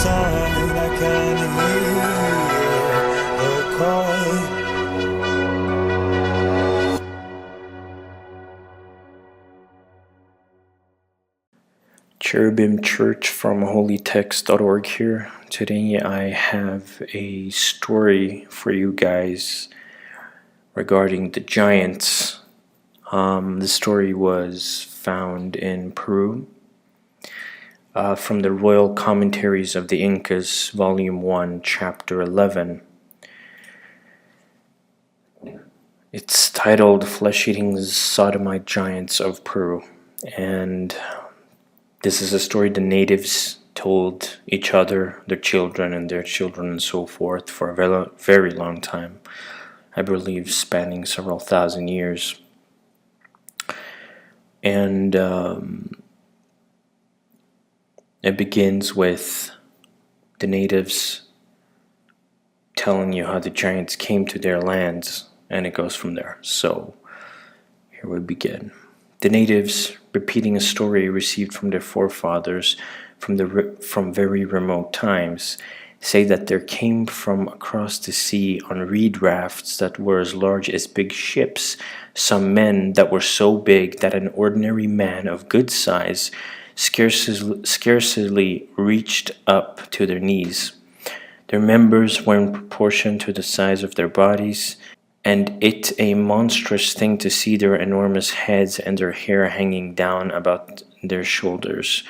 night I can hear the cry. Cherubim Church from holytext.org here. Today I have a story for you guys regarding the giants. The story was found in Peru from the Royal Commentaries of the Incas, Volume 1, Chapter 11. It's titled Flesh-Eating Sodomite Giants of Peru, and this is a story the natives told each other, their children, and their children, and so forth for a very long time. I believe spanning several thousand years. And it begins with the natives telling you how the giants came to their lands, and it goes from there. So here we begin. The natives, repeating a story received from their forefathers from very remote times, say that there came from across the sea on reed rafts that were as large as big ships some men that were so big that an ordinary man of good size scarcely reached up to their knees. Their members were in proportion to the size of their bodies, and it a monstrous thing to see their enormous heads and their hair hanging down about their shoulders.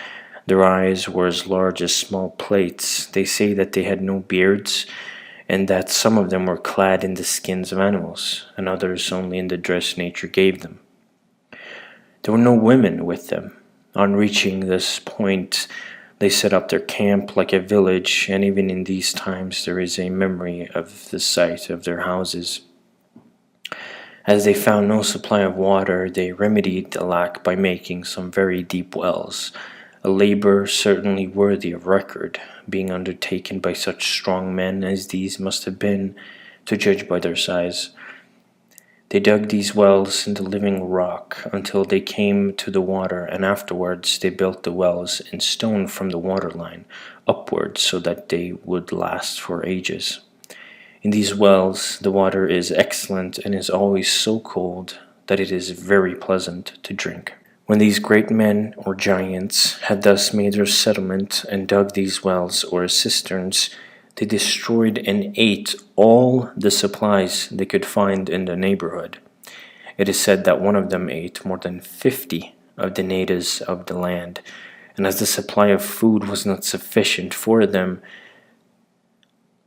Their eyes were as large as small plates. They say that they had no beards, and that some of them were clad in the skins of animals, and others only in the dress nature gave them. There were no women with them. On reaching this point, they set up their camp like a village, and even in these times there is a memory of the site of their houses. As they found no supply of water, they remedied the lack by making some very deep wells, a labor certainly worthy of record, being undertaken by such strong men as these must have been, to judge by their size. They dug these wells in the living rock until they came to the water, and afterwards they built the wells in stone from the waterline upwards so that they would last for ages. In these wells the water is excellent and is always so cold that it is very pleasant to drink. When these great men or giants had thus made their settlement and dug these wells or cisterns, they destroyed and ate all the supplies they could find in the neighborhood. It is said that one of them ate more than 50 of the natives of the land, and as the supply of food was not sufficient for them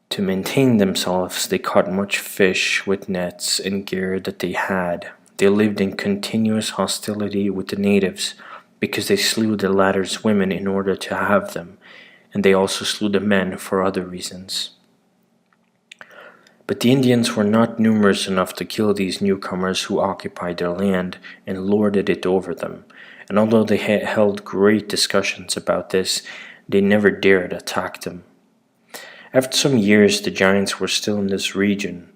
to maintain themselves, they caught much fish with nets and gear that they had. They lived in continuous hostility with the natives, because they slew the latter's women in order to have them, and they also slew the men for other reasons. But the Indians were not numerous enough to kill these newcomers who occupied their land and lorded it over them, and although they held great discussions about this, they never dared attack them. After some years the giants were still in this region,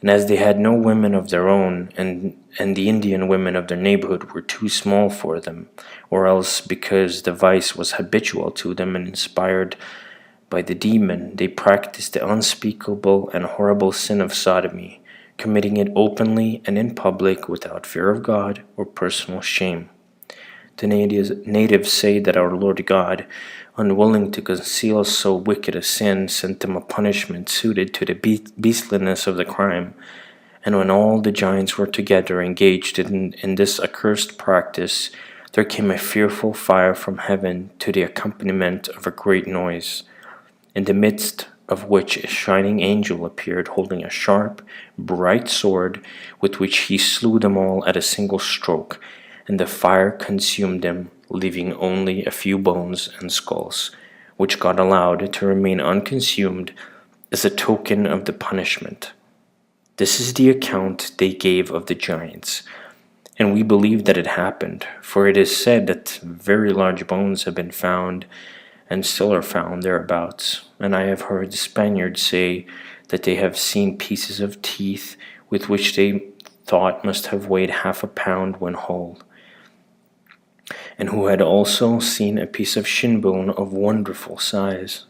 and as they had no women of their own, and the Indian women of their neighborhood were too small for them, or else because the vice was habitual to them and inspired by the demon, they practiced the unspeakable and horrible sin of sodomy, committing it openly and in public without fear of God or personal shame. The natives say that our Lord God, unwilling to conceal so wicked a sin, sent them a punishment suited to the beastliness of the crime. And when all the giants were together engaged in this accursed practice, there came a fearful fire from heaven to the accompaniment of a great noise, in the midst of which a shining angel appeared, holding a sharp, bright sword, with which he slew them all at a single stroke, and the fire consumed them, leaving only a few bones and skulls, which God allowed to remain unconsumed as a token of the punishment. This is the account they gave of the giants, and we believe that it happened, for it is said that very large bones have been found and still are found thereabouts, and I have heard the Spaniards say that they have seen pieces of teeth with which they thought must have weighed 1/2 pound when whole, and who had also seen a piece of shin bone of wonderful size.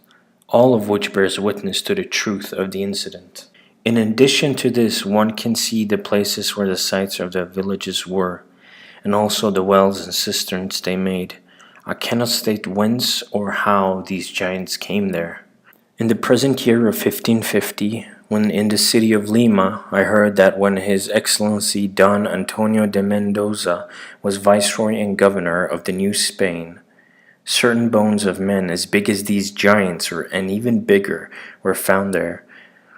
all of which bears witness to the truth of the incident. In addition to this, one can see the places where the sites of the villages were, and also the wells and cisterns they made. I cannot state whence or how these giants came there. In the present year of 1550, when in the city of Lima, I heard that when His Excellency Don Antonio de Mendoza was Viceroy and Governor of the New Spain, certain bones of men as big as these giants and even bigger were found there.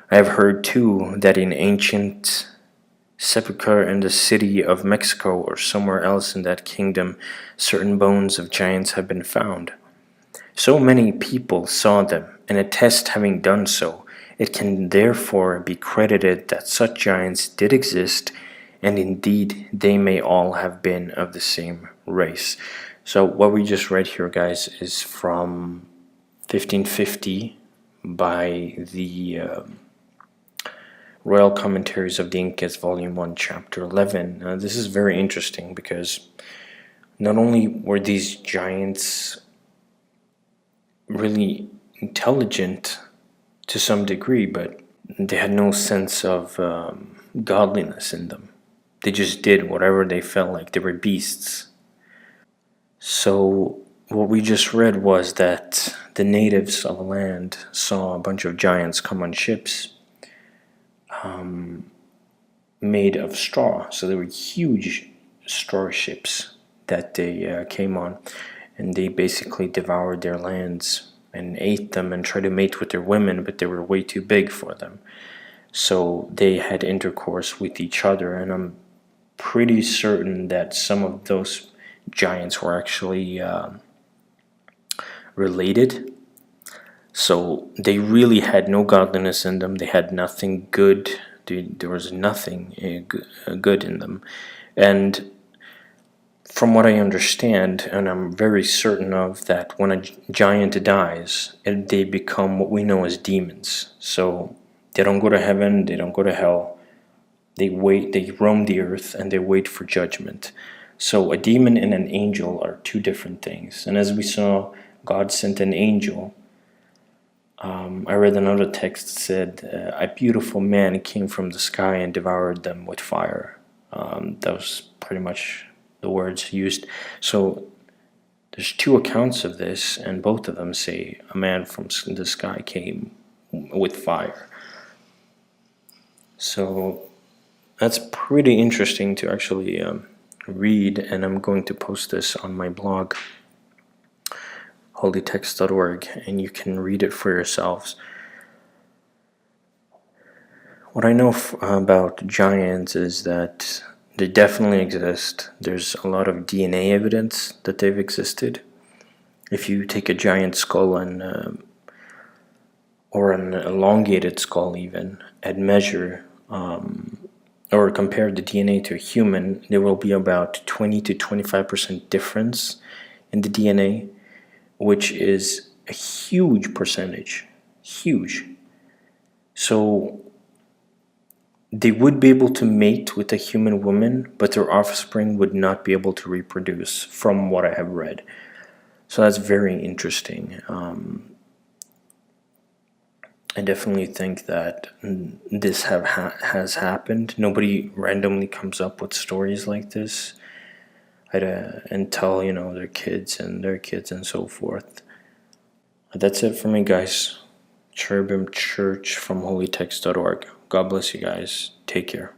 I have heard too that in ancient sepulchre in the city of Mexico or somewhere else in that kingdom, certain bones of giants have been found. So many people saw them and attest having done so. It can therefore be credited that such giants did exist, and indeed they may all have been of the same race. So what we just read here, guys, is from 1550 by the Royal Commentaries of the Incas, Volume 1, Chapter 11. This is very interesting because not only were these giants really intelligent to some degree, but they had no sense of godliness in them. They just did whatever they felt like. They were beasts. So what we just read was that the natives of a land saw a bunch of giants come on ships made of straw. So they were huge straw ships that they came on, and they basically devoured their lands and ate them and tried to mate with their women, but they were way too big for them. So they had intercourse with each other, and I'm pretty certain that some of those giants were actually related. So they really had no godliness in them. They had nothing good. There was nothing good in them. And from what I understand, and I'm very certain of, that when a giant dies, they become what we know as demons. So they don't go to heaven, they don't go to hell. They roam the earth, and they wait for judgment. So a demon and an angel are two different things. And as we saw, God sent an angel. I read another text that said, a beautiful man came from the sky and devoured them with fire. That was pretty much the words used. So there's two accounts of this, and both of them say a man from the sky came with fire. So that's pretty interesting to actually read, and I'm going to post this on my blog, holytext.org, and you can read it for yourselves. What I know about giants is that they definitely exist. There's a lot of DNA evidence that they've existed. If you take a giant skull or an elongated skull even, and measure or compare the DNA to a human, there will be about 20 to 25% difference in the DNA, which is a huge percentage. Huge. So they would be able to mate with a human woman, but their offspring would not be able to reproduce, from what I have read. So that's very interesting. I definitely think that this has happened. Nobody randomly comes up with stories like this and tell, their kids and so forth. That's it for me, guys. Cherubim Church from holytext.org. God bless you guys. Take care.